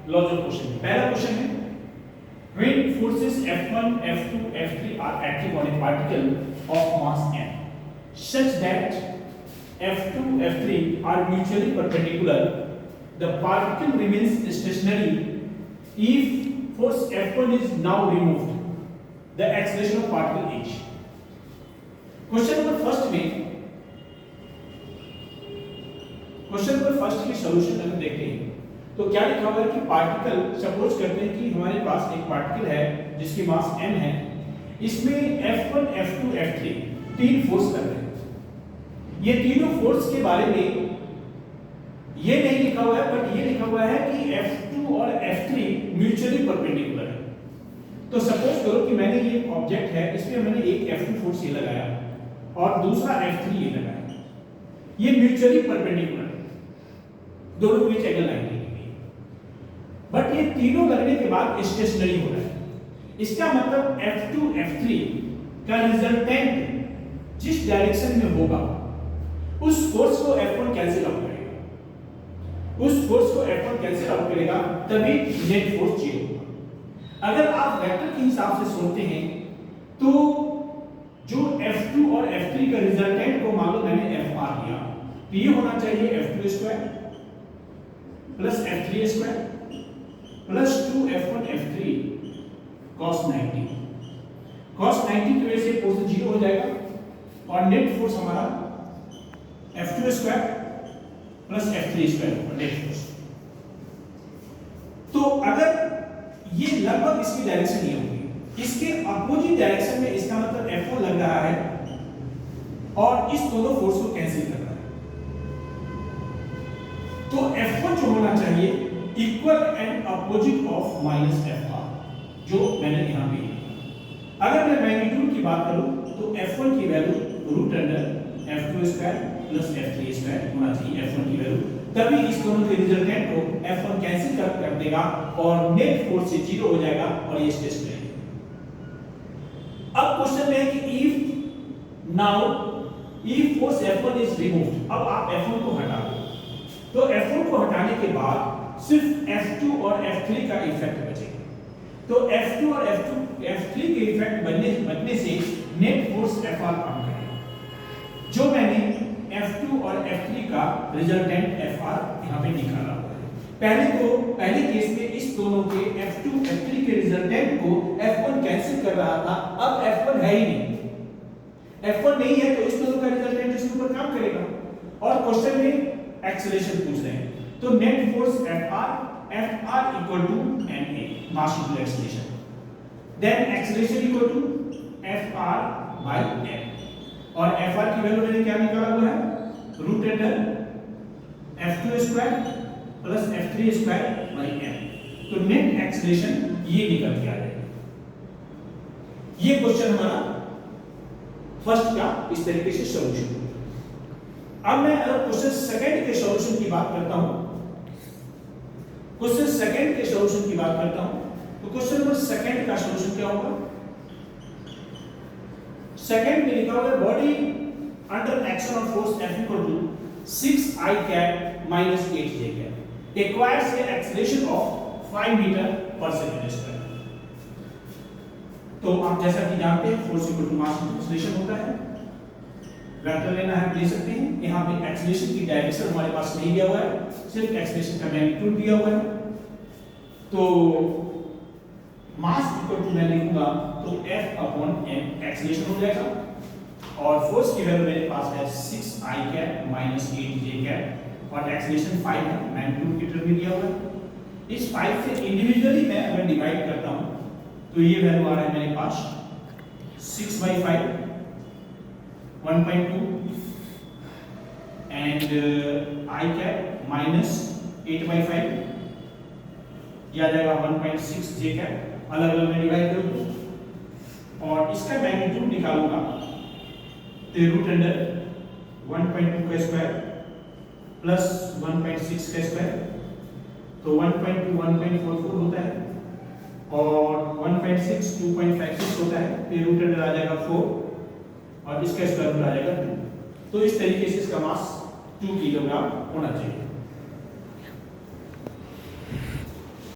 Logic question. पहला question है when forces F1, F2, F3 are acting on a particle of mass m such that F2, F3 are mutually perpendicular, the particle remains stationary if force F1 is now removed, the acceleration of particle h। Question number first के solution अगर देखें तो क्या लिखा हुआ है कि particle, suppose करते हैं कि हमारे पास एक पार्टिकल है जिसकी मास m है, इसमें F1, F2, F3 तीन फोर्स लग रहे हैं। ये तीनों फोर्स के बारे में ये नहीं लिखा हुआ है, बट ये लिखा हुआ है कि F2 और F3 म्यूचुअली परपेंडिकुलर है। तो सपोज करो कि मैंने ये ऑब्जेक्ट है, इसमें मैंने एक F2 फोर्स ये लगाया और दूसरा F3 ये लगाया, ये म्यूचुअली परपेंडिकुलर है, दोनों के बीच एंगल 90 डिग्री, बट ये तीनों लगने के बाद स्टेशनरी हो रहा है। इसका मतलब F2, F3 का रिजल्टेंट जिस डायरेक्शन में होगा उस फोर्स को F1 कैंसिल आउट करेगा, तभी नेट फोर्स 0 होगा। अगर आप वेक्टर के हिसाब से सोचते हैं तो जो F2 और F3 का रिजल्टेंट को मान लो मैंने FR लिया, तो ये होना चाहिए F2 square plus F3 square plus 2F1 F3 cos 90 की वजह से फोर्स 0 हो जाएगा और नेट फोर्स हमारा F2 square plus F3 square होगा नेट फोर्स। तो अगर ये लगभग इसकी डायरेक्शन ये होगी, इसके अपोजिट डायरेक्शन में, इसका मतलब F1 लग रहा है और इस दोनों फोर्स को कैंसिल कर रहा है, तो F1 जो होना चाहिए equal and opposite of minus FR, जो मैंने यहां पे लिखा। अगर मैं मैग्नीट्यूड की बात करूं तो F1 की value root under F2 square plus F3 square होना चाहिए F1 की वैल्यू, तभी इस दोनों के रिजल्टेंट को F1 कैंसिल कर देगा और नेट फोर्स से 0 हो जाएगा और ये स्टेशनरी। अब क्वेश्चन में है कि if force F1 is removed, अब आप F1 को हटा दो, तो F1 को हटाने के बाद सिर्फ F2 और F3 का इफेक्ट बचेगा। तो F2 और F3 के इफेक्ट बचने से नेट फोर्स FR कम करेगा, जो मैंने F2 और F3 का रिजल्टेंट FR यहां पे निकाला हुआ है। पहले केस में इस दोनों के F2, F3 के रिजल्टेंट को F1 कैंसिल कर रहा था, अब F1 है ही नहीं, F1 नहीं है तो इस दोनों का रिजल्टेंट इसके ऊपर काम करेगा। और क्वेश्चन में एक्सेलरेशन पूछ रहे हैं, तो net force FR equal to NA mass into acceleration, then acceleration equal to FR by N, और FR की वैल्यू मैंने क्या निकाला हुआ है, root under F2 square plus F3 square by N। तो नेट एक्सेलरेशन ये निकल के आ जाएगा। ये क्वेश्चन हमारा फर्स्ट का इस तरीके से सॉल्यूशन। अब मैं अगर क्वेश्चन सेकंड के सॉल्यूशन की बात करता हूं, तो क्वेश्चन नंबर सेकंड का सॉल्यूशन क्या होगा? सेकंड में लिखा हुआ है body under action of force F equal to 6I cap minus 8J cap acquires a acceleration of 5 metre पर सेकंड स्क्वायर। तो आप जैसा कि जानते हैं force equal to mass into acceleration होता है, वेक्टर लेना है ले सकते हैं। यहाँ पे एक्सेलरेशन की डायरेक्शन हमारे पास नहीं दिया हुआ है, सिर्फ एक्सेलरेशन का मैग्नीट्यूड दिया हुआ है। तो मास इक्वल टू मैं लिखूंगा तो F अपॉन m एक्सेलरेशन हो जाएगा, और फोर्स की वैल्यू मेरे पास है 6I cap minus 8J cap, और एक्सेलरेशन 5 है, मैग्नीट्यूड की टर्म में दिया हुआ है। इस 5 से इंडिविजुअली मैं अगर डिवाइड करता हूं तो ये वैल्यू आ रहा है मेरे पास 6/5 1.2 एंड I कैप माइनस 8/5 या जाएगा 1.6 J कैप, अलग अलग में डिवाइड करूंगा और इसका मैग्नीट्यूड निकालूंगा तो रूट अंडर 1.2 का स्क्वायर प्लस 1.6 का स्क्वायर, तो 1.2 1.44 होता है और 1.6 2.56 होता है, फिर रूट अंडर आ जाएगा 4 और इसका स्क्वायर रूट आ जाएगा 2। तो इस तरीके से इसका मास 2 किलोग्राम होना चाहिए।